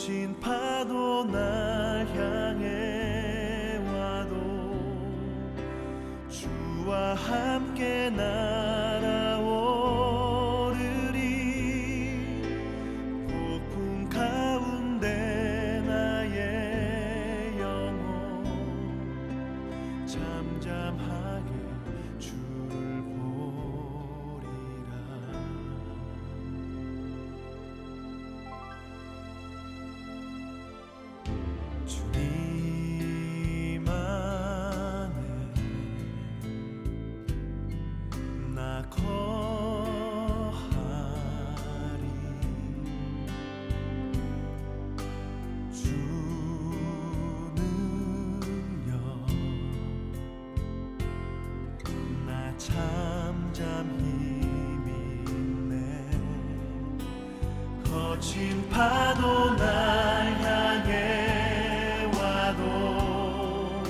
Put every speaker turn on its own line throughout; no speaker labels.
거친 파도 날 향해 와도 주와 함께 날아오르리. 폭풍 가운데 나의 영혼 잠잠하게 주를 보리라. 주님 안에 나 거하리. 주 능력 나 잠잠히 믿네. 거친 파도 날 향해 와도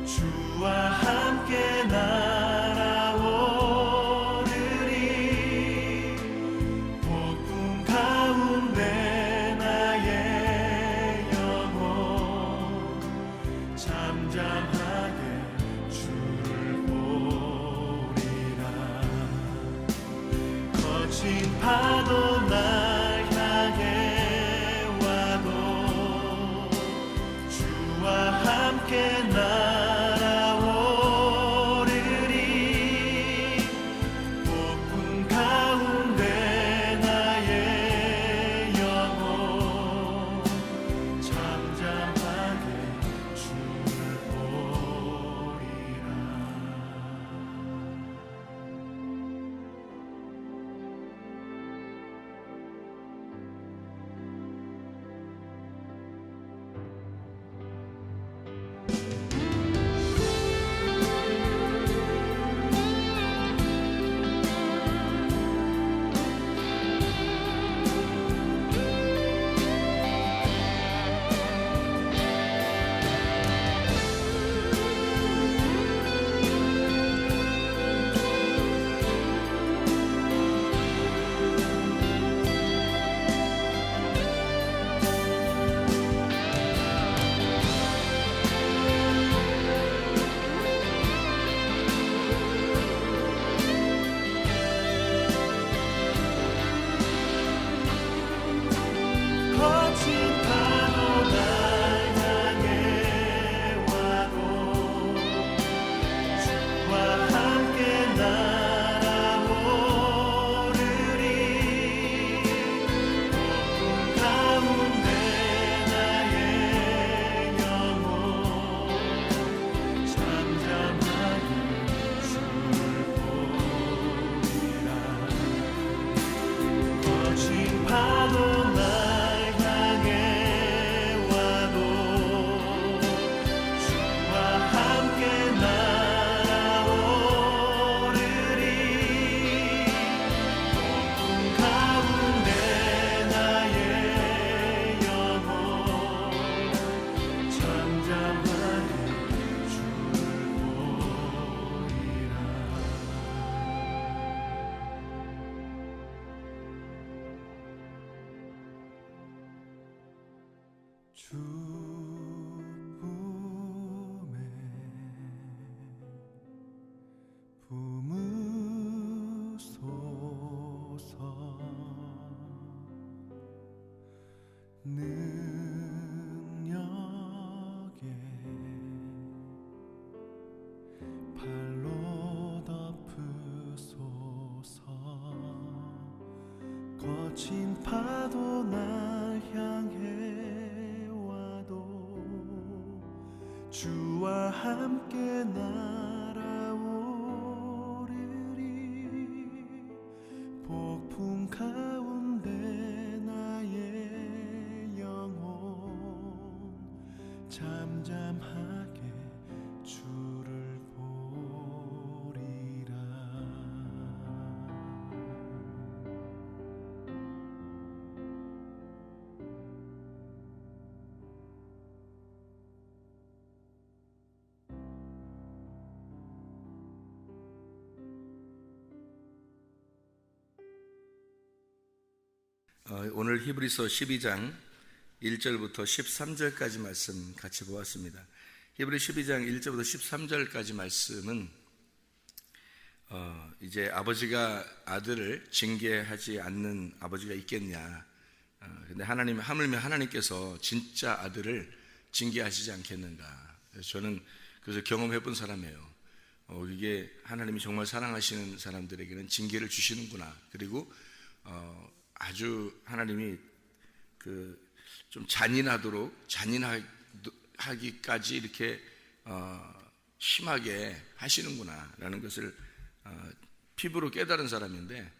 주와 함께 날아오르리. 폭풍 가운데 나의 영혼 잠잠하게 주를 보리라. 거친 파도 날 향해 와도 주와 함께 날아오르리. 폭풍 가운데 나의 영혼 잠잠하게 주를 보리라. 거친 파도 날 향해 와도 주와 함께 날아오르리. 폭풍 가운데 나의 영혼 잠잠하게 주를 보리라. 거친 파도 날 향해 와도 주와 함께 날아오르리. 폭풍 가운데 나의 영혼 잠잠하게 주를 보리라. 주 품에 품으소서. 능력에 발로 덮으소서. 거친 파도 날 향해 와도 주와 함께 날아오르리. 폭풍 가운데 나의 영혼 잠잠하게 주를 보리라.
오늘 히브리서 12장 1절부터 13절까지 말씀 같이 보았습니다. 히브리 12장 1절부터 13절까지 말씀은 이제 아버지가 아들을 징계하지 않는 아버지가 있겠냐. 근데 하물며 하나님께서 진짜 아들을 징계하시지 않겠는가. 저는 그래서 경험해 본 사람이에요. 이게 하나님이 정말 사랑하시는 사람들에게는 징계를 주시는구나. 그리고 아주 하나님이 좀 잔인하기까지 이렇게 심하게 하시는구나라는 것을 피부로 깨달은 사람인데,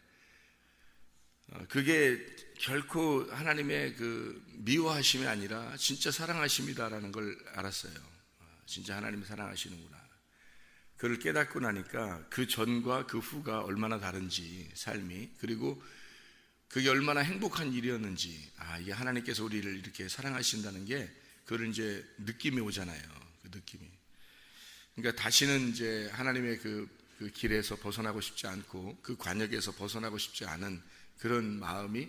그게 결코 하나님의 그 미워하심이 아니라 진짜 사랑하심이다라는 걸 알았어요. 진짜 하나님이 사랑하시는구나. 그걸 깨닫고 나니까 그 전과 그 후가 얼마나 다른지, 삶이, 그리고 그게 얼마나 행복한 일이었는지, 이게 하나님께서 우리를 이렇게 사랑하신다는 게, 그걸 이제 느낌이 오잖아요. 그 느낌이. 그러니까 다시는 이제 하나님의 그 길에서 벗어나고 싶지 않고, 그 관역에서 벗어나고 싶지 않은 그런 마음이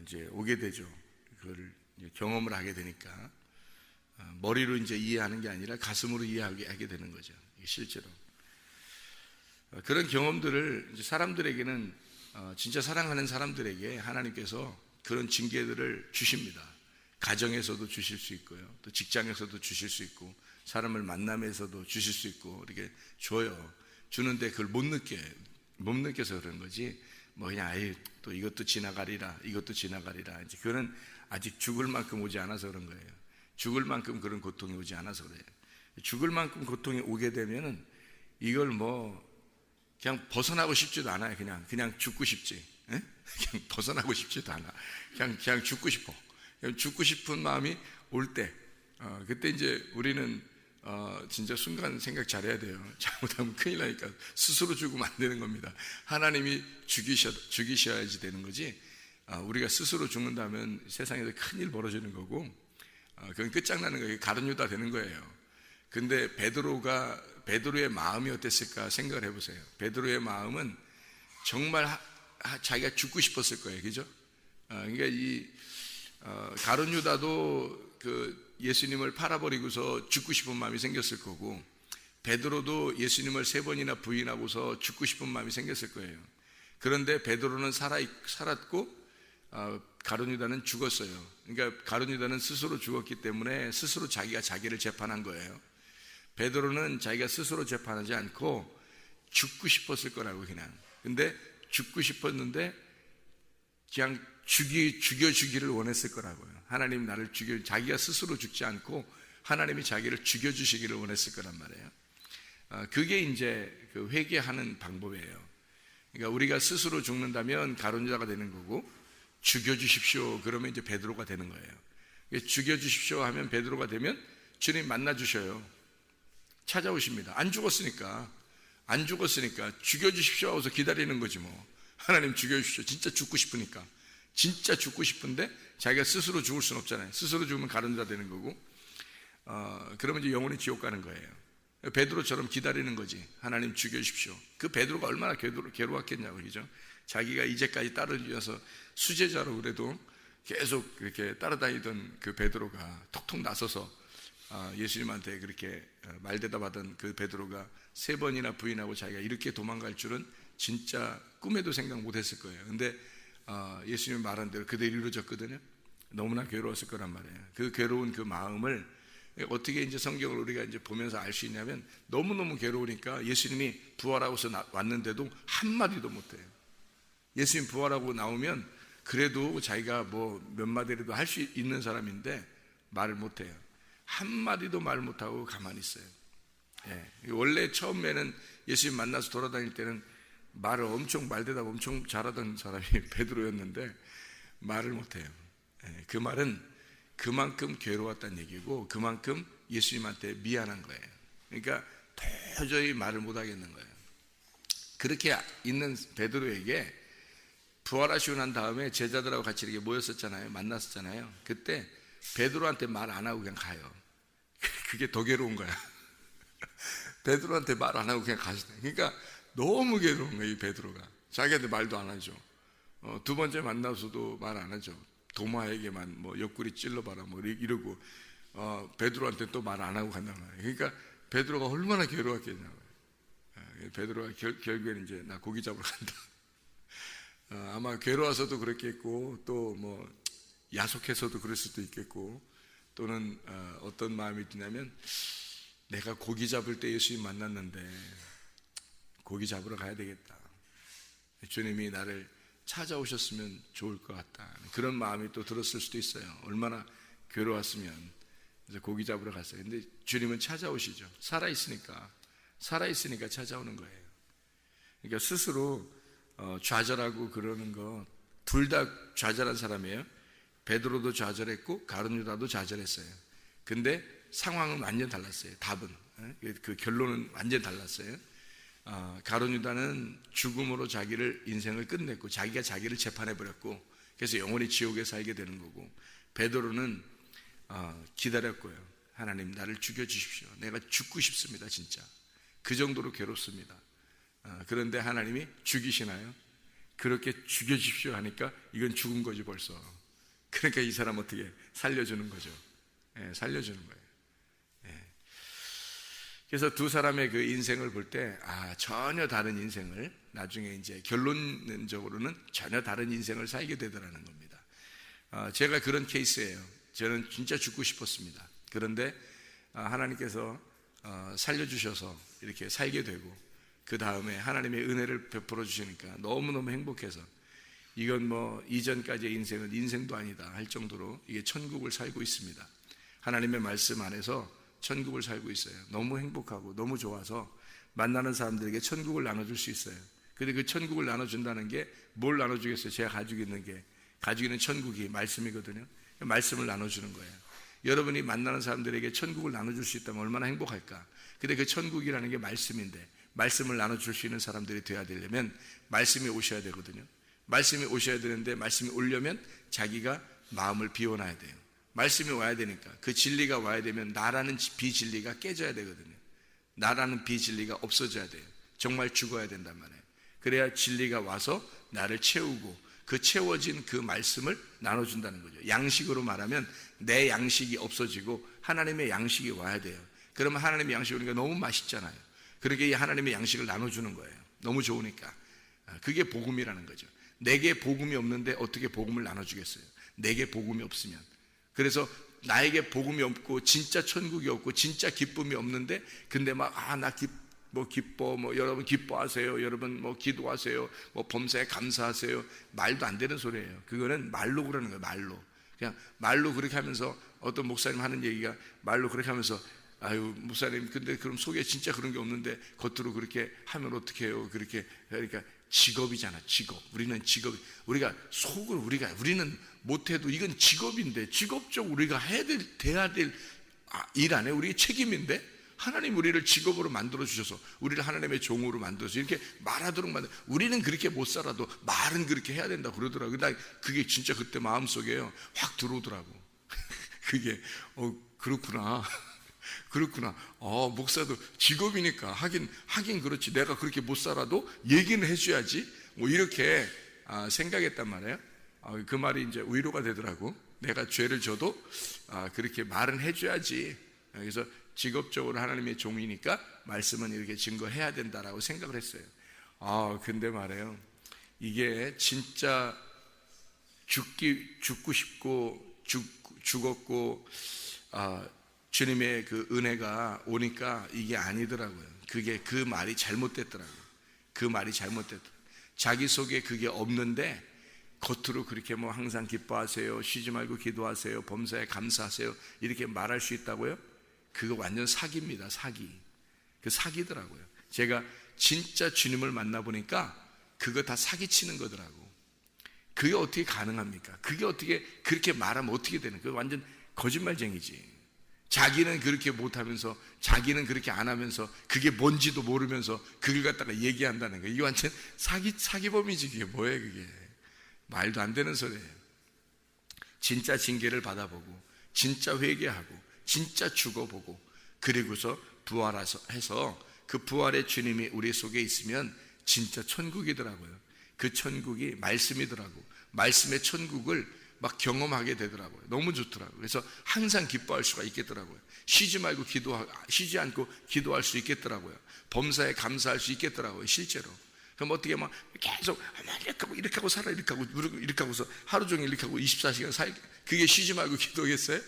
이제 오게 되죠. 그걸 경험을 하게 되니까. 머리로 이제 이해하는 게 아니라 가슴으로 이해하게 되는 거죠. 실제로. 그런 경험들을 이제 사람들에게는, 진짜 사랑하는 사람들에게 하나님께서 그런 징계들을 주십니다. 가정에서도 주실 수 있고요. 또 직장에서도 주실 수 있고, 사람을 만남에서도 주실 수 있고, 이렇게 줘요. 주는데 그걸 못 느껴서 그런 거지. 그냥, 또 이것도 지나가리라, 이것도 지나가리라. 이제 그거는 아직 죽을 만큼 오지 않아서 그런 거예요. 죽을 만큼 그런 고통이 오지 않아서 그래요. 죽을 만큼 고통이 오게 되면은 이걸 그냥 벗어나고 싶지도 않아요. 그냥 죽고 싶지. 에? 그냥 벗어나고 싶지도 않아. 그냥 죽고 싶어. 그냥 죽고 싶은 마음이 올 때, 그때 이제 우리는 진짜 순간 생각 잘해야 돼요. 잘못하면 큰일 나니까 스스로 죽으면 안 되는 겁니다. 하나님이 죽이셔야지 되는 거지. 우리가 스스로 죽는다면 세상에서 큰일 벌어지는 거고, 그건 끝장나는 거예요. 가룟 유다 되는 거예요. 근데 베드로의 마음이 어땠을까 생각을 해보세요. 베드로의 마음은 정말 자기가 죽고 싶었을 거예요. 그죠? 그러니까 가룟 유다도 예수님을 팔아버리고서 죽고 싶은 마음이 생겼을 거고, 베드로도 예수님을 3번이나 부인하고서 죽고 싶은 마음이 생겼을 거예요. 그런데 베드로는 살았고, 가룟 유다는 죽었어요. 그러니까 가룟 유다는 스스로 죽었기 때문에 스스로 자기가 자기를 재판한 거예요. 베드로는 자기가 스스로 재판하지 않고 죽고 싶었을 거라고 그냥. 근데 죽고 싶었는데 그냥 죽여주기를 원했을 거라고요. 하나님 나를 자기가 스스로 죽지 않고 하나님이 자기를 죽여주시기를 원했을 거란 말이에요. 그게 이제 그 회개하는 방법이에요. 그러니까 우리가 스스로 죽는다면 가룟 유다가 되는 거고, 죽여주십시오 그러면 이제 베드로가 되는 거예요. 죽여주십시오 하면 베드로가 되면 주님 만나주셔요. 찾아오십니다. 안 죽었으니까 죽여주십시오 하고서 기다리는 거지 뭐. 하나님 죽여주십시오. 진짜 죽고 싶으니까. 진짜 죽고 싶은데 자기가 스스로 죽을 수는 없잖아요. 스스로 죽으면 가룟 유다 되는 거고, 그러면 이제 영원히 지옥 가는 거예요. 베드로처럼 기다리는 거지. 하나님 죽여주십시오. 그 베드로가 얼마나 괴로웠겠냐고. 그죠? 자기가 이제까지 따르면서 수제자로 그래도 계속 그렇게 따라다니던 그 베드로가 톡톡 나서서 예수님한테 그렇게 말대답하던 그 베드로가 3번이나 부인하고 자기가 이렇게 도망갈 줄은 진짜 꿈에도 생각 못했을 거예요. 근데 예수님이 말한 대로 그대로 이루어졌거든요. 너무나 괴로웠을 거란 말이에요. 그 괴로운 그 마음을 어떻게 이제 성경을 우리가 이제 보면서 알 수 있냐면, 너무너무 괴로우니까 예수님이 부활하고서 왔는데도 한마디도 못해요. 예수님 부활하고 나오면 그래도 자기가 몇 마디라도 할 수 있는 사람인데 말을 못해요. 한마디도 말 못하고 가만히 있어요. 원래 처음에는 예수님 만나서 돌아다닐 때는 말대답 엄청 잘하던 사람이 베드로였는데 말을 못해요. 그 말은 그만큼 괴로웠다는 얘기고, 그만큼 예수님한테 미안한 거예요. 그러니까 도저히 말을 못하겠는 거예요. 그렇게 있는 베드로에게 부활하시고 난 다음에 제자들하고 같이 이렇게 모였었잖아요. 만났었잖아요. 그때 베드로한테 말 안 하고 그냥 가요. 그게 더 괴로운 거야. 베드로한테 말 안 하고 그냥 가시네. 그러니까 너무 괴로운 거예요, 이 베드로가. 자기한테 말도 안 하죠. 2번째 만나서도 말 안 하죠. 도마에게만 뭐 옆구리 찔러봐라 뭐 이러고 베드로한테 또 말 안 하고 간단 말이에요. 그러니까 베드로가 얼마나 괴로웠겠냐고요. 베드로가 결국에는 이제 나 고기 잡으러 간다. 아마 괴로워서도 그랬겠고 또 뭐 야속해서도 그럴 수도 있겠고 또는 어떤 마음이 드냐면 내가 고기 잡을 때 예수님 만났는데 고기 잡으러 가야 되겠다. 주님이 나를 찾아오셨으면 좋을 것 같다. 그런 마음이 또 들었을 수도 있어요. 얼마나 괴로웠으면. 그래서 고기 잡으러 갔어요. 근데 주님은 찾아오시죠. 살아있으니까 찾아오는 거예요. 그러니까 스스로 좌절하고 그러는 거 둘 다 좌절한 사람이에요. 베드로도 좌절했고 가룟 유다도 좌절했어요. 근데 상황은 완전 달랐어요. 답은 그 결론은 완전 달랐어요. 가룟 유다는 죽음으로 자기를 인생을 끝냈고 자기가 자기를 재판해 버렸고 그래서 영원히 지옥에 살게 되는 거고 베드로는 기다렸고요. 하나님 나를 죽여주십시오. 내가 죽고 싶습니다. 진짜 그 정도로 괴롭습니다. 그런데 하나님이 죽이시나요? 그렇게 죽여주십시오 하니까 이건 죽은 거지 벌써. 그러니까 이 사람 어떻게 살려주는 거죠. 살려주는 거예요. 그래서 두 사람의 그 인생을 볼 때 전혀 다른 인생을 나중에 이제 결론적으로는 전혀 다른 인생을 살게 되더라는 겁니다. 제가 그런 케이스예요. 저는 진짜 죽고 싶었습니다. 그런데 하나님께서 살려주셔서 이렇게 살게 되고 그 다음에 하나님의 은혜를 베풀어 주시니까 너무너무 행복해서 이건 뭐 이전까지의 인생은 인생도 아니다 할 정도로 이게 천국을 살고 있습니다. 하나님의 말씀 안에서 천국을 살고 있어요. 너무 행복하고 너무 좋아서 만나는 사람들에게 천국을 나눠줄 수 있어요. 근데 그 천국을 나눠준다는 게 뭘 나눠주겠어요? 제가 가지고 있는 천국이 말씀이거든요. 말씀을 나눠주는 거예요. 여러분이 만나는 사람들에게 천국을 나눠줄 수 있다면 얼마나 행복할까. 근데 그 천국이라는 게 말씀인데 말씀을 나눠줄 수 있는 사람들이 되어야 되려면 말씀이 오셔야 되거든요. 말씀이 오셔야 되는데 말씀이 오려면 자기가 마음을 비워놔야 돼요. 말씀이 와야 되니까 그 진리가 와야 되면 나라는 비진리가 깨져야 되거든요. 나라는 비진리가 없어져야 돼요. 정말 죽어야 된단 말이에요. 그래야 진리가 와서 나를 채우고 그 채워진 그 말씀을 나눠준다는 거죠. 양식으로 말하면 내 양식이 없어지고 하나님의 양식이 와야 돼요. 그러면 하나님의 양식이 오니까 너무 맛있잖아요. 그렇게 이 하나님의 양식을 나눠주는 거예요. 너무 좋으니까. 그게 복음이라는 거죠. 내게 복음이 없는데 어떻게 복음을 나눠주겠어요? 내게 복음이 없으면. 그래서 나에게 복음이 없고 진짜 천국이 없고 진짜 기쁨이 없는데 근데 막 기뻐 여러분 기뻐하세요. 여러분 기도하세요. 범사에 감사하세요. 말도 안 되는 소리예요. 그거는 말로 그러는 거예요. 그냥 말로 그렇게 하면서 어떤 목사님 하는 얘기가 말로 그렇게 하면서 아유 목사님 근데 그럼 속에 진짜 그런 게 없는데 겉으로 그렇게 하면 어떻게 해요? 그러니까 직업이잖아. 직업. 우리는 직업. 우리가 속을 우리는 못해도 이건 직업인데 직업적으로 우리가 돼야 될 일 안에 우리의 책임인데 하나님 우리를 직업으로 만들어 주셔서 우리를 하나님의 종으로 만들어서 이렇게 말하도록 우리는 그렇게 못 살아도 말은 그렇게 해야 된다고 그러더라고요. 나 그게 진짜 그때 마음속에요 확 들어오더라고. 그게 그렇구나. 목사도 직업이니까 하긴 그렇지. 내가 그렇게 못 살아도 얘기는 해줘야지. 이렇게 생각했단 말이에요. 그 말이 이제 위로가 되더라고. 내가 죄를 져도 그렇게 말은 해줘야지. 그래서 직업적으로 하나님의 종이니까 말씀은 이렇게 증거해야 된다라고 생각을 했어요. 근데 말이에요. 이게 진짜 죽고 싶고 죽었고 주님의 그 은혜가 오니까 이게 아니더라고요. 그 말이 잘못됐더라고요. 자기 속에 그게 없는데 겉으로 그렇게 항상 기뻐하세요. 쉬지 말고 기도하세요. 범사에 감사하세요. 이렇게 말할 수 있다고요? 그거 완전 사기입니다. 사기더라고요. 제가 진짜 주님을 만나보니까 그거 다 사기치는 거더라고. 그게 어떻게 가능합니까? 그게 어떻게 그렇게 말하면 어떻게 되는 거예요? 완전 거짓말쟁이지. 자기는 그렇게 못하면서 자기는 그렇게 안 하면서 그게 뭔지도 모르면서 그걸 갖다가 얘기한다는 거예요. 이게 완전 사기범이지. 그게 뭐예요? 그게 말도 안 되는 소리예요. 진짜 징계를 받아보고 진짜 회개하고 진짜 죽어보고 그리고서 부활해서 그 부활의 주님이 우리 속에 있으면 진짜 천국이더라고요. 그 천국이 말씀이더라고. 말씀의 천국을 막 경험하게 되더라고요. 너무 좋더라고요. 그래서 항상 기뻐할 수가 있겠더라고요. 쉬지 않고 기도할 수 있겠더라고요. 범사에 감사할 수 있겠더라고요. 실제로. 그럼 어떻게 막 계속 이렇게 하고 살아, 이렇게 하고서 하루 종일 이렇게 하고 24시간 그게 쉬지 말고 기도겠어요?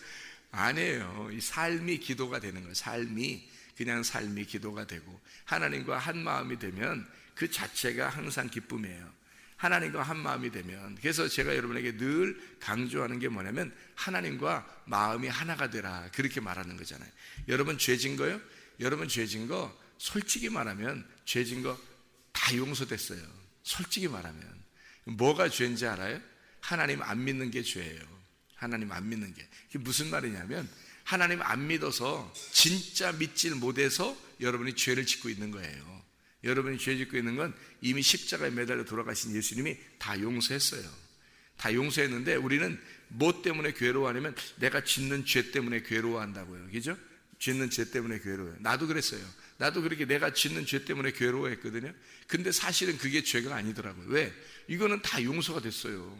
아니에요. 이 삶이 기도가 되는 거예요. 삶이 기도가 되고, 하나님과 한 마음이 되면 그 자체가 항상 기쁨이에요. 하나님과 한 마음이 되면. 그래서 제가 여러분에게 늘 강조하는 게 뭐냐면, 하나님과 마음이 하나가 되라, 그렇게 말하는 거잖아요. 여러분 죄진 거요? 여러분 죄진 거 솔직히 말하면 죄진 거 다 용서됐어요. 솔직히 말하면. 뭐가 죄인지 알아요? 하나님 안 믿는 게 죄예요. 하나님 안 믿는 게. 이게 무슨 말이냐면, 하나님 안 믿어서, 진짜 믿질 못해서 여러분이 죄를 짓고 있는 거예요. 여러분이 죄 짓고 있는 건 이미 십자가에 매달려 돌아가신 예수님이 다 용서했어요. 다 용서했는데, 우리는 뭐 때문에 괴로워하냐면 내가 짓는 죄 때문에 괴로워한다고요. 그죠? 짓는 죄 때문에 괴로워요. 나도 그랬어요. 나도 그렇게 내가 짓는 죄 때문에 괴로워했거든요. 근데 사실은 그게 죄가 아니더라고요. 왜? 이거는 다 용서가 됐어요.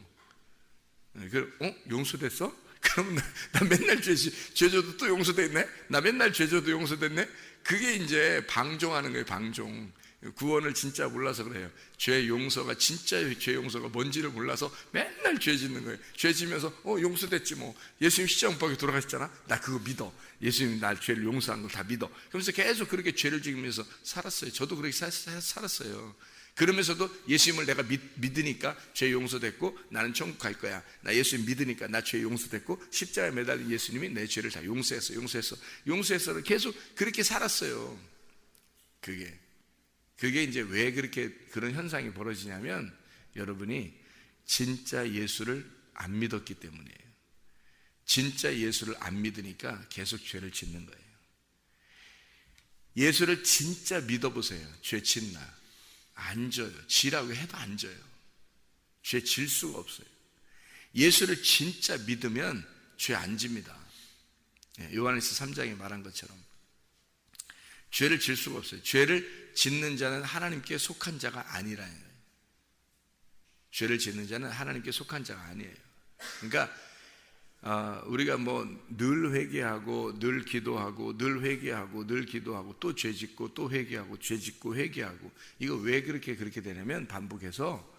용서됐어? 그럼 나 맨날 죄져도 또 용서됐네? 나 맨날 죄져도 용서됐네? 그게 이제 방종하는 거예요. 방종. 구원을 진짜 몰라서 그래요. 죄 용서가, 진짜 죄 용서가 뭔지를 몰라서 맨날 죄 짓는 거예요. 죄 지면서 용서됐지 뭐, 예수님 십자가 못 박혀 돌아가셨잖아, 나 그거 믿어, 예수님 날 죄를 용서한 걸 다 믿어. 그러면서 계속 그렇게 죄를 지으면서 살았어요. 저도 그렇게 살았어요. 그러면서도 예수님을 내가 믿으니까 죄 용서됐고 나는 천국 갈 거야. 나 예수님 믿으니까 나 죄 용서됐고, 십자가에 매달린 예수님이 내 죄를 다 용서했어. 계속 그렇게 살았어요. 그게 이제 왜 그렇게 그런 현상이 벌어지냐면, 여러분이 진짜 예수를 안 믿었기 때문이에요. 진짜 예수를 안 믿으니까 계속 죄를 짓는 거예요. 예수를 진짜 믿어보세요. 죄 짓나? 안 져요. 지라고 해도 안 져요. 죄 질 수가 없어요. 예수를 진짜 믿으면 죄 안 집니다. 요한일서 3장에 말한 것처럼 죄를 질 수가 없어요. 죄를 짓는 자는 하나님께 속한 자가 아니라는 거예요. 죄를 짓는 자는 하나님께 속한 자가 아니에요. 그러니까 우리가 뭐 늘 회개하고 늘 기도하고 늘 회개하고 늘 기도하고 또 죄 짓고 또 회개하고 죄 짓고 회개하고, 이거 왜 그렇게 되냐면 반복해서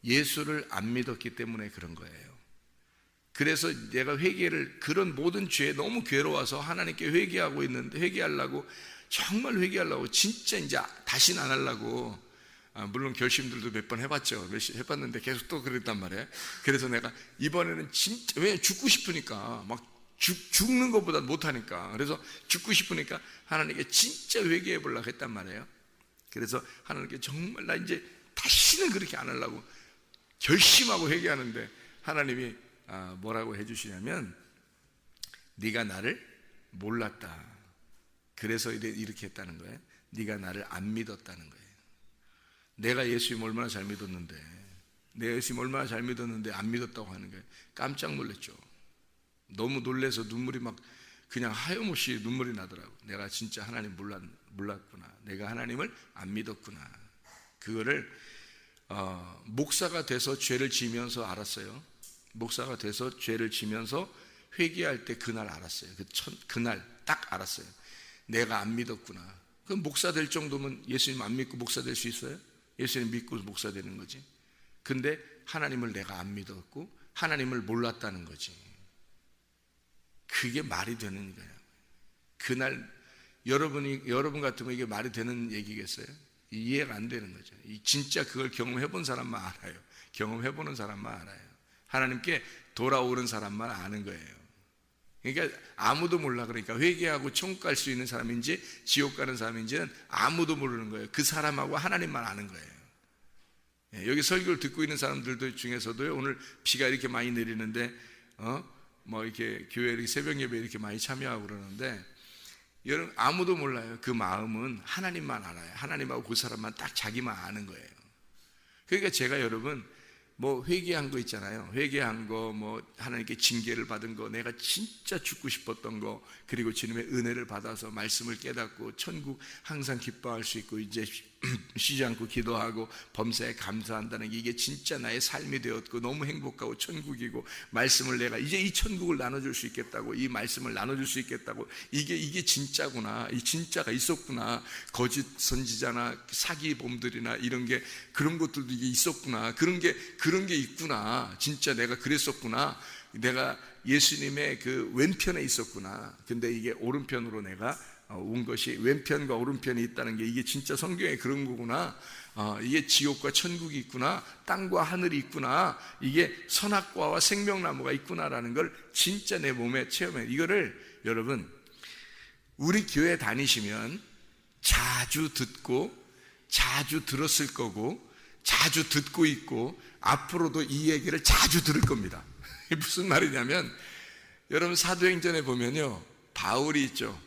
예수를 안 믿었기 때문에 그런 거예요. 그래서 내가 그런 모든 죄에 너무 괴로워서 하나님께 정말 회개하려고 진짜 이제 다시는 안 하려고, 물론 결심들도 몇 번 해봤는데 계속 또 그랬단 말이에요. 그래서 내가 이번에는 진짜, 왜 죽고 싶으니까, 막 죽는 것보다 못하니까, 그래서 죽고 싶으니까 하나님께 진짜 회개해 보려고 했단 말이에요. 그래서 하나님께 정말 나 이제 다시는 그렇게 안 하려고 결심하고 회개하는데, 하나님이 뭐라고 해주시냐면, 네가 나를 몰랐다. 그래서 이렇게 했다는 거예요. 네가 나를 안 믿었다는 거예요. 내가 예수님 얼마나 잘 믿었는데, 안 믿었다고 하는 거예요. 깜짝 놀랐죠. 너무 놀라서 눈물이 막 그냥 하염없이 눈물이 나더라고. 내가 진짜 하나님 몰랐구나. 내가 하나님을 안 믿었구나. 그거를 목사가 돼서 죄를 지면서 알았어요. 목사가 돼서 죄를 지면서 회개할 때 그날 알았어요. 그날 딱 알았어요. 내가 안 믿었구나. 그럼 목사 될 정도면 예수님 안 믿고 목사 될 수 있어요? 예수님 믿고 목사 되는 거지. 근데 하나님을 내가 안 믿었고 하나님을 몰랐다는 거지. 그게 말이 되는 거야. 그날 여러분 같으면 이게 말이 되는 얘기겠어요? 이해가 안 되는 거죠. 진짜 그걸 경험해 본 사람만 알아요. 경험해 보는 사람만 알아요. 하나님께 돌아오는 사람만 아는 거예요. 그러니까 아무도 몰라. 그러니까 회개하고 천국 갈 수 있는 사람인지 지옥 가는 사람인지는 아무도 모르는 거예요. 그 사람하고 하나님만 아는 거예요. 여기 설교를 듣고 있는 사람들 중에서도요, 오늘 비가 이렇게 많이 내리는데 이렇게 교회 이렇게 새벽 예배 이렇게 많이 참여하고 그러는데, 여러분 아무도 몰라요. 그 마음은 하나님만 알아요. 하나님하고 그 사람만 딱 자기만 아는 거예요. 그러니까 제가 여러분 뭐 회개한 거 있잖아요. 회개한 거, 뭐 하나님께 징계를 받은 거, 내가 진짜 죽고 싶었던 거, 그리고 주님의 은혜를 받아서 말씀을 깨닫고 천국 항상 기뻐할 수 있고 이제 쉬지 않고 기도하고 범사에 감사한다는 게 이게 진짜 나의 삶이 되었고 너무 행복하고 천국이고, 말씀을 내가 이제 이 천국을 나눠줄 수 있겠다고, 이 말씀을 나눠줄 수 있겠다고, 이게 진짜구나, 이 진짜가 있었구나, 거짓 선지자나 사기범들이나 이런 게, 그런 것들도 이게 있었구나, 그런 게 있구나, 진짜 내가 그랬었구나, 내가 예수님의 그 왼편에 있었구나. 근데 이게 오른편으로 내가 온 것이, 왼편과 오른편이 있다는 게 이게 진짜 성경에 그런 거구나. 이게 지옥과 천국이 있구나, 땅과 하늘이 있구나, 이게 선악과와 생명나무가 있구나라는 걸 진짜 내 몸에 체험해. 이거를 여러분 우리 교회 다니시면 자주 듣고 자주 들었을 거고 자주 듣고 있고 앞으로도 이 얘기를 자주 들을 겁니다. 무슨 말이냐면, 여러분 사도행전에 보면요, 바울이 있죠.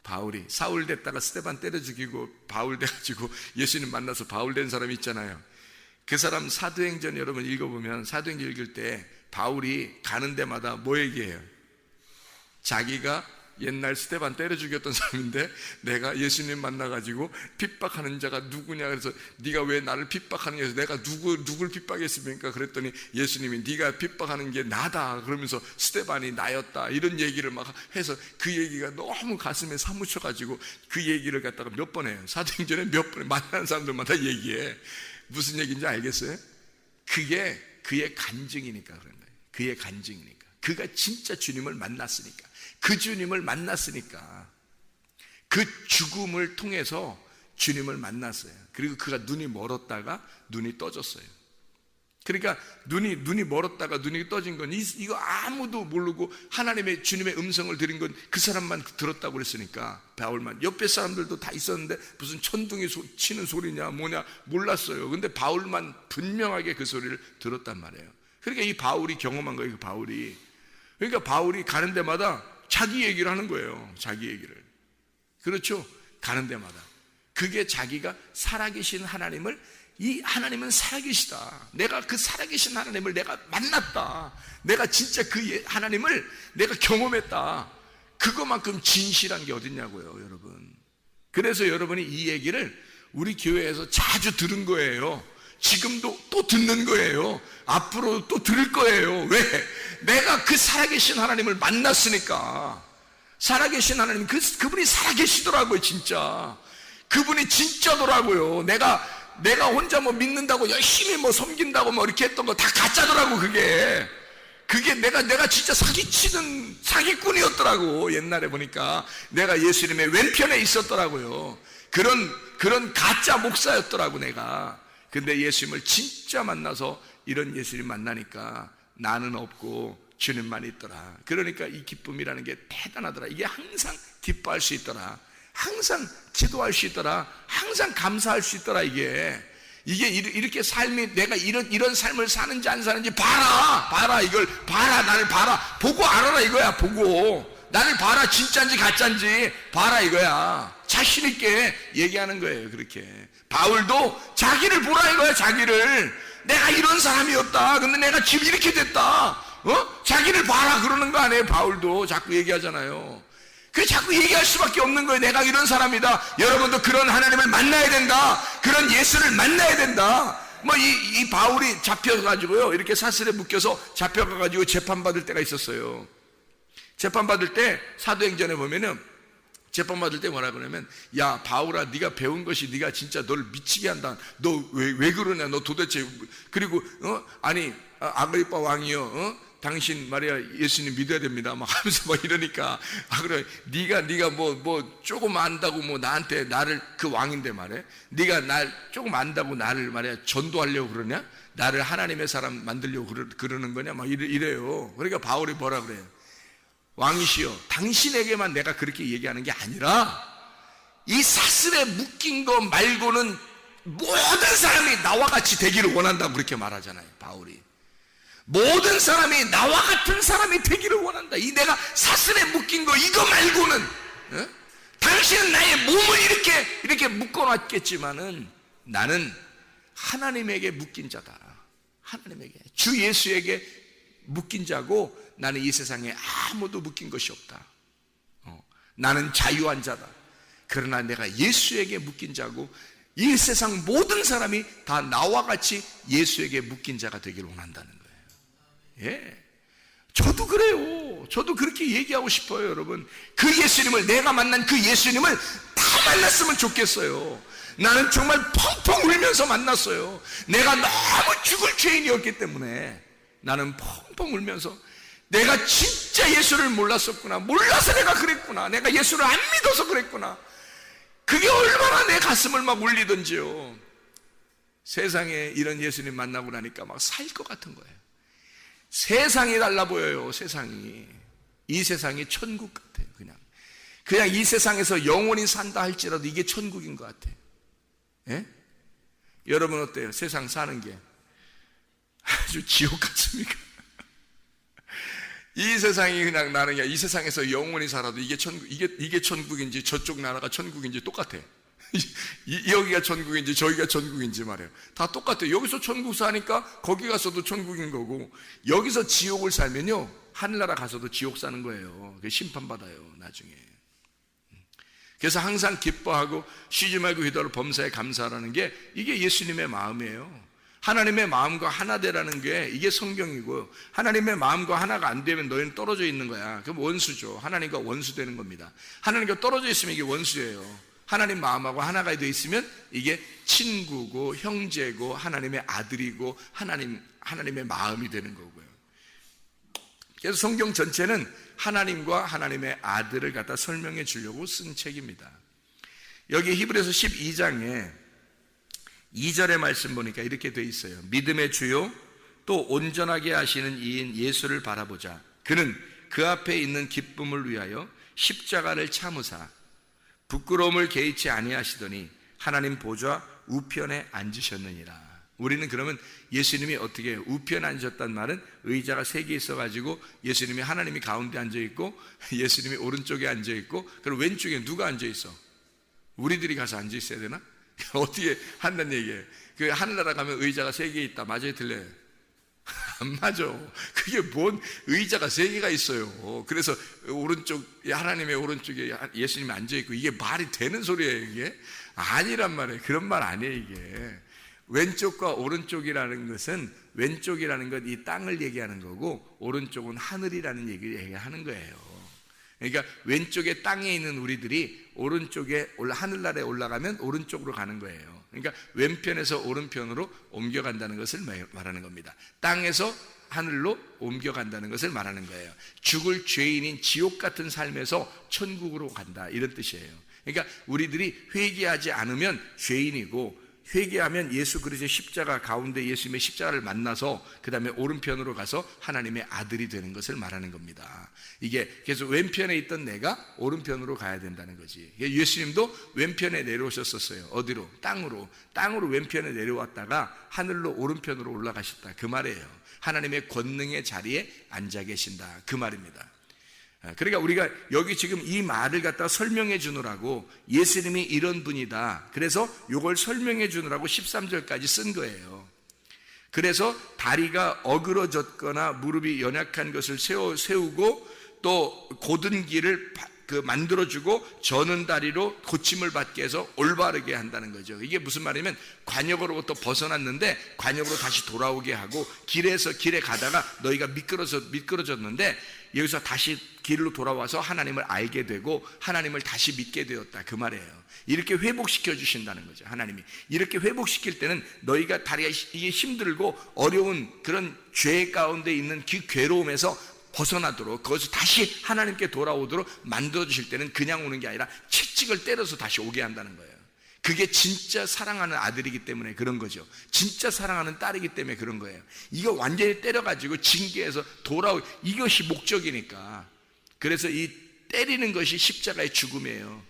바울이 사울 됐다가 스데반 때려 죽이고 바울 돼가지고 예수님 만나서 바울 된 사람이 있잖아요. 그 사람 사도행전 여러분 읽어보면, 사도행전 읽을 때 바울이 가는 데마다 뭐 얘기해요? 자기가 옛날 스데반 때려 죽였던 사람인데 내가 예수님 만나가지고 핍박하는 자가 누구냐, 그래서 네가 왜 나를 핍박하는 게, 내가 누굴 핍박했습니까? 그랬더니 예수님이 네가 핍박하는 게 나다 그러면서 스데반이 나였다, 이런 얘기를 막 해서 그 얘기가 너무 가슴에 사무쳐가지고 그 얘기를 갖다가 몇 번 해요. 사도행전에 몇 번 만나는 사람들마다 얘기해. 무슨 얘기인지 알겠어요? 그게 그의 간증이니까 그런 거예요. 그의 간증이니까. 그가 진짜 주님을 만났으니까, 그 주님을 만났으니까, 그 죽음을 통해서 주님을 만났어요. 그리고 그가 눈이 멀었다가 눈이 떠졌어요. 그러니까 눈이 멀었다가 눈이 떠진 건 이거 아무도 모르고 하나님의 주님의 음성을 들은 건 그 사람만 들었다고 그랬으니까, 바울만. 옆에 사람들도 다 있었는데 무슨 천둥이 치는 소리냐 뭐냐 몰랐어요. 근데 바울만 분명하게 그 소리를 들었단 말이에요. 그러니까 이 바울이 경험한 거예요. 그 바울이. 그러니까 바울이 가는 데마다 자기 얘기를 하는 거예요. 자기 얘기를. 그렇죠? 가는 데마다. 그게 자기가 살아계신 하나님을, 이 하나님은 살아계시다, 내가 그 살아계신 하나님을 내가 만났다, 내가 진짜 그 하나님을 내가 경험했다, 그거만큼 진실한 게 어딨냐고요 여러분. 그래서 여러분이 이 얘기를 우리 교회에서 자주 들은 거예요. 지금도 또 듣는 거예요. 앞으로 또 들을 거예요. 왜? 내가 그 살아계신 하나님을 만났으니까. 살아계신 하나님, 그분이 살아계시더라고요. 진짜 그분이 진짜더라고요. 내가 혼자 뭐 믿는다고 열심히 뭐 섬긴다고 뭐 이렇게 했던 거 다 가짜더라고. 그게 내가 진짜 사기치는 사기꾼이었더라고. 옛날에 보니까 내가 예수님의 왼편에 있었더라고요. 그런 가짜 목사였더라고 내가. 근데 예수님을 진짜 만나서 이런 예수님 만나니까 나는 없고 주님만 있더라. 그러니까 이 기쁨이라는 게 대단하더라. 이게 항상 기뻐할 수 있더라, 항상 기도할 수 있더라, 항상 감사할 수 있더라. 이게 이렇게 삶이, 내가 이런 삶을 사는지 안 사는지 봐라, 이걸 봐라, 나를 봐라, 보고 알아라 이거야. 보고 나를 봐라, 진짜인지 가짜인지 봐라 이거야. 자신 있게 얘기하는 거예요. 그렇게 바울도 자기를 보라 이거야. 자기를, 내가 이런 사람이었다, 근데 내가 지금 이렇게 됐다, 자기를 봐라 그러는 거 아니에요. 바울도 자꾸 얘기하잖아요. 그 자꾸 얘기할 수밖에 없는 거예요. 내가 이런 사람이다. 여러분도 그런 하나님을 만나야 된다. 그런 예수를 만나야 된다. 뭐 이 바울이 잡혀가지고요, 이렇게 사슬에 묶여서 잡혀가가지고 재판받을 때가 있었어요. 재판받을 때 사도행전에 보면은 재판받을 때 뭐라 그러냐면, 야 바울아, 네가 배운 것이 네가 진짜 너를 미치게 한다. 너 왜 그러냐, 너 도대체. 그리고 아니 아그리빠 왕이요, 당신 말이야 예수님 믿어야 됩니다 막 하면서 막 이러니까, 그래 네가 뭐 조금 안다고 뭐 나한테, 나를, 그 왕인데 말이야, 네가 날 조금 안다고 나를 말이야 전도하려고 그러냐, 나를 하나님의 사람 만들려고 그러는 거냐 막 이래요. 그러니까 바울이 뭐라 그래요? 왕이시여, 당신에게만 내가 그렇게 얘기하는 게 아니라 이 사슬에 묶인 거 말고는 모든 사람이 나와 같이 되기를 원한다고 그렇게 말하잖아요. 바울이 모든 사람이 나와 같은 사람이 되기를 원한다. 이 내가 사슬에 묶인 거 이거 말고는, 당신은 나의 몸을 이렇게 묶어놨겠지만은 나는 하나님에게 묶인 자다. 하나님에게, 주 예수에게 묶인 자고 나는 이 세상에 아무도 묶인 것이 없다. 나는 자유한 자다. 그러나 내가 예수에게 묶인 자고 이 세상 모든 사람이 다 나와 같이 예수에게 묶인 자가 되기를 원한다는 거예요. 예. 저도 그래요. 저도 그렇게 얘기하고 싶어요, 여러분. 그 예수님을, 내가 만난 그 예수님을 다 만났으면 좋겠어요. 나는 정말 펑펑 울면서 만났어요. 내가 너무 죽을 죄인이었기 때문에 나는 펑펑 울면서 내가 진짜 예수를 몰랐었구나. 몰라서 내가 그랬구나. 내가 예수를 안 믿어서 그랬구나. 그게 얼마나 내 가슴을 막 울리던지요. 세상에 이런 예수님 만나고 나니까 막 살 것 같은 거예요. 세상이 달라 보여요. 세상이. 이 세상이 천국 같아요. 그냥 이 세상에서 영원히 산다 할지라도 이게 천국인 것 같아요. 예? 여러분 어때요? 세상 사는 게 아주 지옥 같습니까? 이 세상이 그냥 나는 이 세상에서 영원히 살아도 이게 천국, 이게 천국인지 저쪽 나라가 천국인지 똑같아. 여기가 천국인지 저기가 천국인지 말이에요. 다 똑같아요. 여기서 천국 사니까 거기 가서도 천국인 거고, 여기서 지옥을 살면요 하늘나라 가서도 지옥 사는 거예요. 심판받아요 나중에. 그래서 항상 기뻐하고 쉬지 말고 기도하고 범사에 감사하라는 게 이게 예수님의 마음이에요. 하나님의 마음과 하나 되라는 게 이게 성경이고, 하나님의 마음과 하나가 안 되면 너희는 떨어져 있는 거야. 그럼 원수죠. 하나님과 원수 되는 겁니다. 하나님과 떨어져 있으면 이게 원수예요. 하나님 마음하고 하나가 되어 있으면 이게 친구고 형제고 하나님의 아들이고 하나님의 마음이 되는 거고요. 그래서 성경 전체는 하나님과 하나님의 아들을 갖다 설명해 주려고 쓴 책입니다. 여기 히브리서 12장에 2절의 말씀 보니까 이렇게 돼 있어요. 믿음의 주요 또 온전하게 하시는 이인 예수를 바라보자. 그는 그 앞에 있는 기쁨을 위하여 십자가를 참으사 부끄러움을 개의치 아니하시더니 하나님 보좌 우편에 앉으셨느니라. 우리는 그러면 예수님이 어떻게 우편에 앉으셨단 말은 의자가 3개 있어가지고 예수님이 하나님이 가운데 앉아있고 예수님이 오른쪽에 앉아있고 그리고 왼쪽에 누가 앉아있어? 우리들이 가서 앉아있어야 되나? 어떻게 한다는 얘기예요. 그 하늘나라 가면 의자가 3개 있다. 맞아요? 틀려요? 안 맞아. 그게 뭔 의자가 3개가 있어요. 그래서 오른쪽, 하나님의 오른쪽에 예수님이 앉아있고 이게 말이 되는 소리예요 이게? 아니란 말이에요. 그런 말 아니에요 이게. 왼쪽과 오른쪽이라는 것은, 왼쪽이라는 건 이 땅을 얘기하는 거고 오른쪽은 하늘이라는 얘기를 얘기하는 거예요. 그러니까 왼쪽에 땅에 있는 우리들이 오른쪽에 하늘나라에 올라가면 오른쪽으로 가는 거예요. 그러니까 왼편에서 오른편으로 옮겨간다는 것을 말하는 겁니다. 땅에서 하늘로 옮겨간다는 것을 말하는 거예요. 죽을 죄인인 지옥 같은 삶에서 천국으로 간다 이런 뜻이에요. 그러니까 우리들이 회개하지 않으면 죄인이고, 회개하면 예수 그리스도의 십자가 가운데 예수님의 십자가를 만나서 그 다음에 오른편으로 가서 하나님의 아들이 되는 것을 말하는 겁니다. 이게 그래서 왼편에 있던 내가 오른편으로 가야 된다는 거지. 예수님도 왼편에 내려오셨었어요. 어디로? 땅으로 왼편에 내려왔다가 하늘로 오른편으로 올라가셨다 그 말이에요. 하나님의 권능의 자리에 앉아 계신다 그 말입니다. 그러니까 우리가 여기 지금 이 말을 갖다 설명해 주느라고 예수님이 이런 분이다, 그래서 이걸 설명해 주느라고 13절까지 쓴 거예요. 그래서 다리가 어그러졌거나 무릎이 연약한 것을 세우고 또 곧은 길을 만들어주고 저는 다리로 고침을 받게 해서 올바르게 한다는 거죠. 이게 무슨 말이냐면 관역으로부터 벗어났는데 관역으로 다시 돌아오게 하고, 길에 가다가 너희가 미끄러졌는데 여기서 다시 길로 돌아와서 하나님을 알게 되고 하나님을 다시 믿게 되었다 그 말이에요. 이렇게 회복시켜 주신다는 거죠. 하나님이 이렇게 회복시킬 때는 너희가 다리가 이게 힘들고 어려운 그런 죄 가운데 있는 그 괴로움에서 벗어나도록, 거기서 다시 하나님께 돌아오도록 만들어 주실 때는 그냥 오는 게 아니라 채찍을 때려서 다시 오게 한다는 거예요. 그게 진짜 사랑하는 아들이기 때문에 그런 거죠. 진짜 사랑하는 딸이기 때문에 그런 거예요. 이거 완전히 때려가지고 징계해서 이것이 목적이니까. 그래서 이 때리는 것이 십자가의 죽음이에요.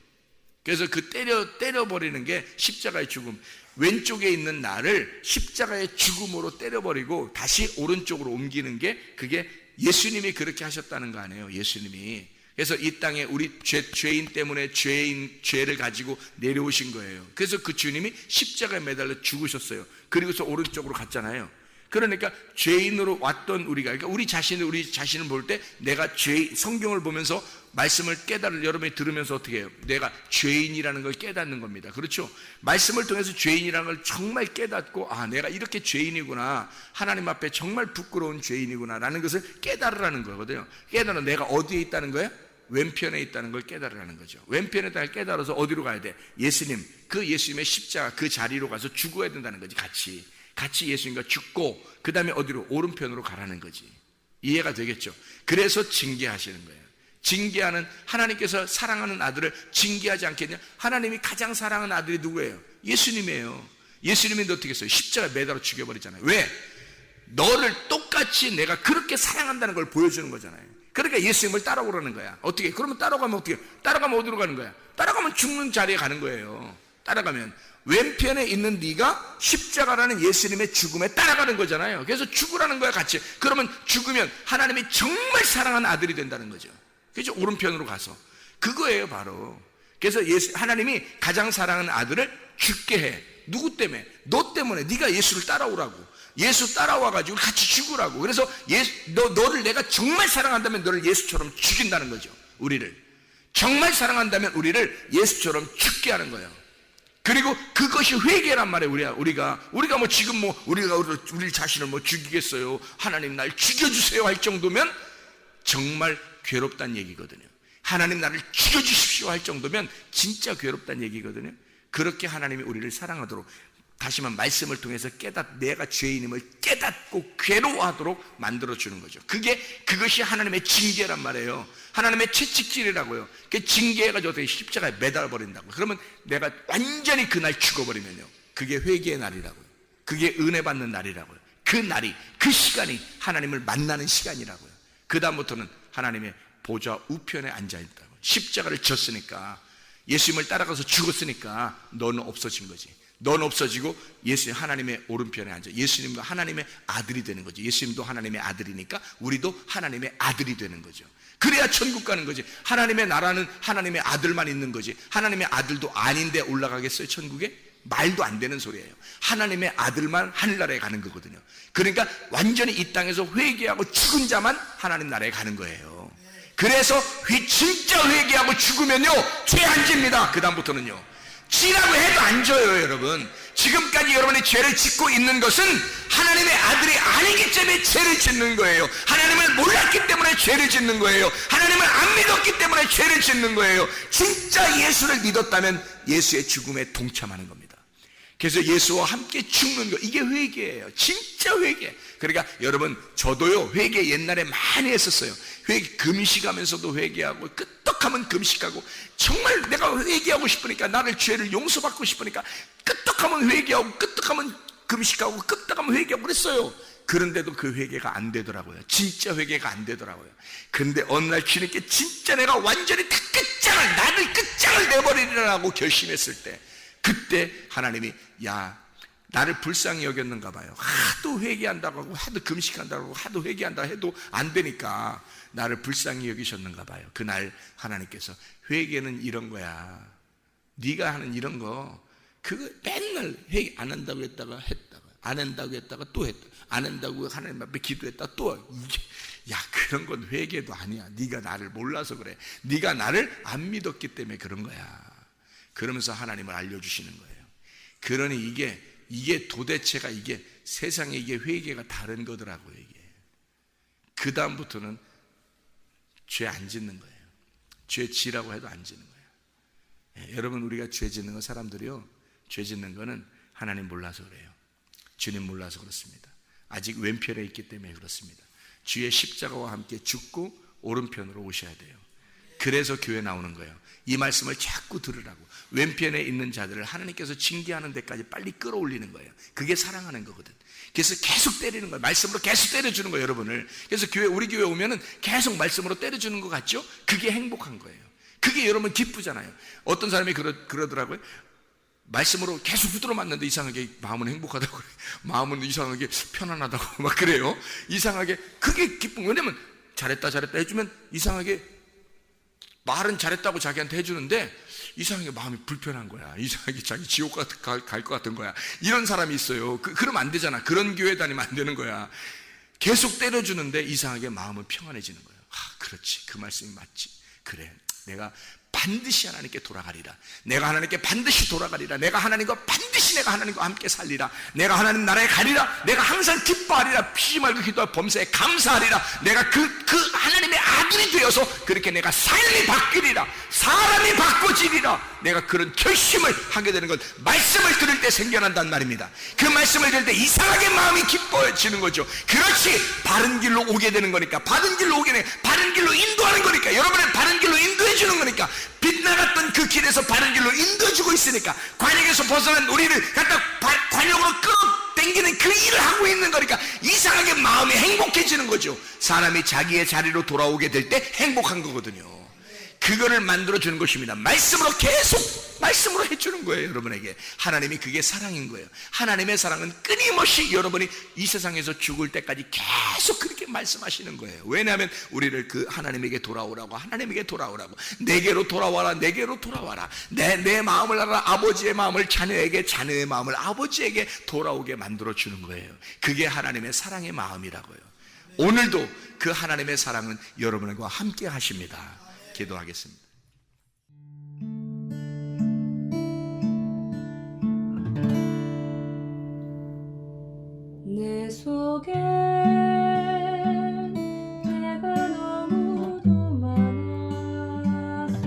그래서 그 때려버리는 게 십자가의 죽음. 왼쪽에 있는 나를 십자가의 죽음으로 때려버리고 다시 오른쪽으로 옮기는 게, 그게 예수님이 그렇게 하셨다는 거 아니에요. 예수님이. 그래서 이 땅에 우리 죄인 때문에 죄를 가지고 내려오신 거예요. 그래서 그 주님이 십자가에 매달려 죽으셨어요. 그리고서 오른쪽으로 갔잖아요. 그러니까 죄인으로 왔던 우리가, 그러니까 우리 자신을 볼 때 내가 성경을 보면서 말씀을 여러분이 들으면서 어떻게 해요? 내가 죄인이라는 걸 깨닫는 겁니다. 그렇죠? 말씀을 통해서 죄인이라는 걸 정말 깨닫고, 아, 내가 이렇게 죄인이구나. 하나님 앞에 정말 부끄러운 죄인이구나. 라는 것을 깨달으라는 거거든요. 깨달아 내가 어디에 있다는 거예요? 왼편에 있다는 걸 깨달으라는 거죠. 왼편에 있다는 걸 깨달아서 어디로 가야 돼? 예수님의 십자가 그 자리로 가서 죽어야 된다는 거지. 같이 예수님과 죽고 그 다음에 어디로? 오른편으로 가라는 거지. 이해가 되겠죠? 그래서 징계하시는 거예요. 징계하는, 하나님께서 사랑하는 아들을 징계하지 않겠냐? 하나님이 가장 사랑하는 아들이 누구예요? 예수님이에요. 예수님이 어떻게 했어요? 십자가에 매달아 죽여버리잖아요. 왜? 너를 똑같이 내가 그렇게 사랑한다는 걸 보여주는 거잖아요. 그러니까 예수님을 따라오라는 거야. 어떻게? 그러면 따라가면 어떻게? 따라가면 어디로 가는 거야? 따라가면 죽는 자리에 가는 거예요. 따라가면 왼편에 있는 네가 십자가라는 예수님의 죽음에 따라가는 거잖아요. 그래서 죽으라는 거야, 같이. 그러면 죽으면 하나님이 정말 사랑하는 아들이 된다는 거죠. 그렇죠? 오른편으로 가서. 그거예요, 바로. 그래서 하나님이 가장 사랑하는 아들을 죽게 해. 누구 때문에? 너 때문에. 네가 예수를 따라오라고. 예수 따라와가지고 같이 죽으라고. 그래서 너를 내가 정말 사랑한다면 너를 예수처럼 죽인다는 거죠. 우리를. 정말 사랑한다면 우리를 예수처럼 죽게 하는 거예요. 그리고 그것이 회개란 말이에요. 우리가 뭐 지금 우리가 우리 자신을 죽이겠어요. 하나님 날 죽여주세요 할 정도면 정말 괴롭다는 얘기거든요. 하나님 나를 죽여주십시오 할 정도면 진짜 괴롭다는 얘기거든요. 그렇게 하나님이 우리를 사랑하도록, 다시만 말씀을 통해서 내가 죄인임을 깨닫고 괴로워하도록 만들어주는 거죠. 그것이 하나님의 징계란 말이에요. 하나님의 채찍질이라고요. 그 징계해가지고 어떻게 십자가에 매달아버린다고. 그러면 내가 완전히 그날 죽어버리면요, 그게 회개의 날이라고요. 그게 은혜 받는 날이라고요. 그 시간이 하나님을 만나는 시간이라고요. 그 다음부터는 하나님의 보좌 우편에 앉아있다고. 십자가를 졌으니까, 예수님을 따라가서 죽었으니까 너는 없어진 거지. 넌 없어지고 예수님 하나님의 오른편에 앉아 예수님과 하나님의 아들이 되는 거죠. 예수님도 하나님의 아들이니까 우리도 하나님의 아들이 되는 거죠. 그래야 천국 가는 거지. 하나님의 나라는 하나님의 아들만 있는 거지. 하나님의 아들도 아닌데 올라가겠어요, 천국에? 말도 안 되는 소리예요. 하나님의 아들만 하늘나라에 가는 거거든요. 그러니까 완전히 이 땅에서 회개하고 죽은 자만 하나님 나라에 가는 거예요. 그래서 진짜 회개하고 죽으면요, 죄 안 집니다. 그 다음부터는요, 지라고 해도 안 져요, 여러분. 지금까지 여러분이 죄를 짓고 있는 것은 하나님의 아들이 아니기 때문에 죄를 짓는 거예요. 하나님을 몰랐기 때문에 죄를 짓는 거예요. 하나님을 안 믿었기 때문에 죄를 짓는 거예요. 진짜 예수를 믿었다면 예수의 죽음에 동참하는 겁니다. 그래서 예수와 함께 죽는 거, 이게 회개예요. 진짜 회개. 그러니까 여러분, 저도요, 회개 옛날에 많이 했었어요. 금식하면서도 회개하고, 끄떡하면 금식하고, 정말 내가 회개하고 싶으니까, 나를 죄를 용서받고 싶으니까 끄떡하면 회개하고, 끄떡하면 금식하고, 끄떡하면 회개하고 그랬어요. 그런데도 그 회개가 안 되더라고요. 진짜 회개가 안 되더라고요. 근데 어느 날 주님께 진짜 내가 완전히 다 나를 끝장을 내버리려고 결심했을 때, 그때 하나님이, 야, 나를 불쌍히 여겼는가 봐요. 하도 회개한다고 하고, 하도 금식한다고 하고, 하도 회개한다 해도 안 되니까 나를 불쌍히 여기셨는가 봐요. 그날 하나님께서, 회개는 이런 거야. 네가 하는 이런 거, 그거 맨날 회개 안 한다고 했다가 안 한다고 했다가 또 했다, 안 한다고 하나님 앞에 기도했다 또, 야, 그런 건 회개도 아니야. 네가 나를 몰라서 그래. 네가 나를 안 믿었기 때문에 그런 거야. 그러면서 하나님을 알려주시는 거예요. 그러니 이게 도대체가 세상에 회개가 다른 거더라고요, 이게. 그 다음부터는 죄 안 짓는 거예요. 죄 지라고 해도 안 짓는 거예요. 여러분, 우리가 죄 짓는 거, 사람들이요, 죄 짓는 거는 하나님 몰라서 그래요. 주님 몰라서 그렇습니다. 아직 왼편에 있기 때문에 그렇습니다. 주의 십자가와 함께 죽고 오른편으로 오셔야 돼요. 그래서 교회 나오는 거예요. 이 말씀을 자꾸 들으라고. 왼편에 있는 자들을 하나님께서 징계하는 데까지 빨리 끌어올리는 거예요. 그게 사랑하는 거거든. 그래서 계속 때리는 거예요. 말씀으로 계속 때려주는 거예요, 여러분을. 그래서 우리 교회 오면은 계속 말씀으로 때려주는 것 같죠? 그게 행복한 거예요. 그게 여러분 기쁘잖아요. 어떤 사람이 그러더라고요. 말씀으로 계속 붙들어 맞는데 이상하게 마음은 행복하다고 그래요. 마음은 이상하게 편안하다고 막 그래요. 이상하게 그게 기쁨. 왜냐면 잘했다 해주면 이상하게 말은 잘했다고 자기한테 해주는데 이상하게 마음이 불편한 거야. 이상하게 자기 지옥 갈 것 같은 거야. 이런 사람이 있어요. 그러면 안 되잖아. 그런 교회 다니면 안 되는 거야. 계속 때려주는데 이상하게 마음은 평안해지는 거예요. 그렇지, 그 말씀이 맞지. 그래, 내가 반드시 하나님께 돌아가리라. 내가 하나님께 반드시 돌아가리라. 내가 하나님과 반드시 내가 하나님과 함께 살리라. 내가 하나님 나라에 가리라. 내가 항상 기뻐하리라. 피지 말고 기도할 범사에 감사하리라. 내가 그 하나님의 아들이 되어서 그렇게 내가 삶이 바뀌리라. 사람이 바꿔지리라. 내가 그런 결심을 하게 되는 것, 말씀을 들을 때 생겨난단 말입니다. 그 말씀을 들을 때 이상하게 마음이 기뻐지는 거죠. 그렇지, 바른 길로 오게 되는 거니까. 바른 길로 오게 되는, 바른 길로 인도하는 거니까. 여러분을 바른 길로 인도해 주는 거니까. 빗나갔던 그 길에서 바른 길로 인도해주고 있으니까. 관역에서 벗어난 우리를 갖다 관역으로 끌어당기는 그 일을 하고 있는 거니까 이상하게 마음이 행복해지는 거죠. 사람이 자기의 자리로 돌아오게 될 때 행복한 거거든요. 그거를 만들어주는 것입니다. 말씀으로, 계속 말씀으로 해주는 거예요. 여러분에게 하나님이, 그게 사랑인 거예요. 하나님의 사랑은 끊임없이 여러분이 이 세상에서 죽을 때까지 계속 그렇게 말씀하시는 거예요. 왜냐하면 우리를 그 하나님에게 돌아오라고, 하나님에게 돌아오라고, 내게로 돌아와라, 내게로 돌아와라. 내 마음을 알아. 아버지의 마음을 자녀에게, 자녀의 마음을 아버지에게 돌아오게 만들어주는 거예요. 그게 하나님의 사랑의 마음이라고요. 오늘도 그 하나님의 사랑은 여러분과 함께 하십니다. 기도하겠습니다.
내 속에 내가 너무도 많아서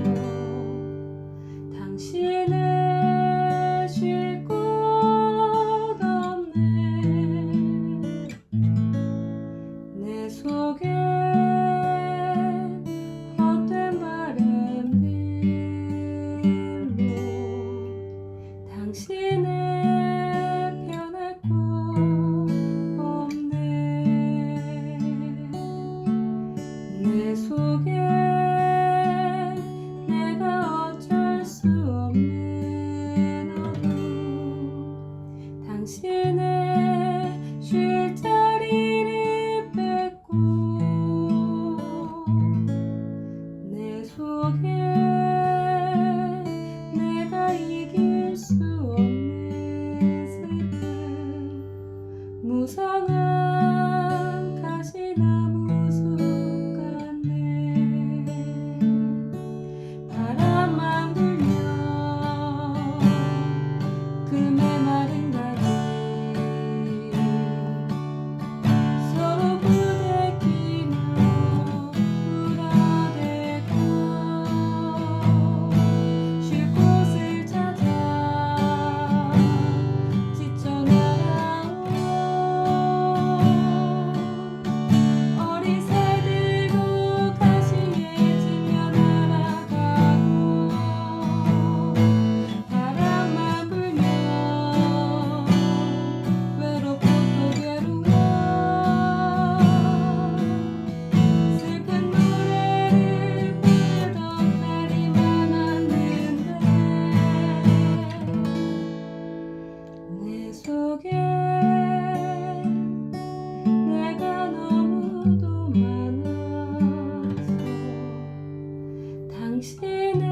당신을 쉴 곳 없네. 내 속에 헛된 바램들로 당신을 변할 곳 없네. 내 속에 내가 어쩔 수 없는 어둠, 당신의 쉴 자리를 뺏고 내 속에 내가 이길 수 없는 슬픔, 무성한 가시나무 숲 같네. 바람만 불면 그 메마른 가지 서로 부대끼며 울어대고 쉴 곳을 찾아 지쳐 날아온 어린 새 들고 가시에 지며 날아가고, 바람만 불면 외롭고 또 괴로워 슬픈 노래를 부르던 날이 많았는데 내 속에 내가 너무도 많아서 당신을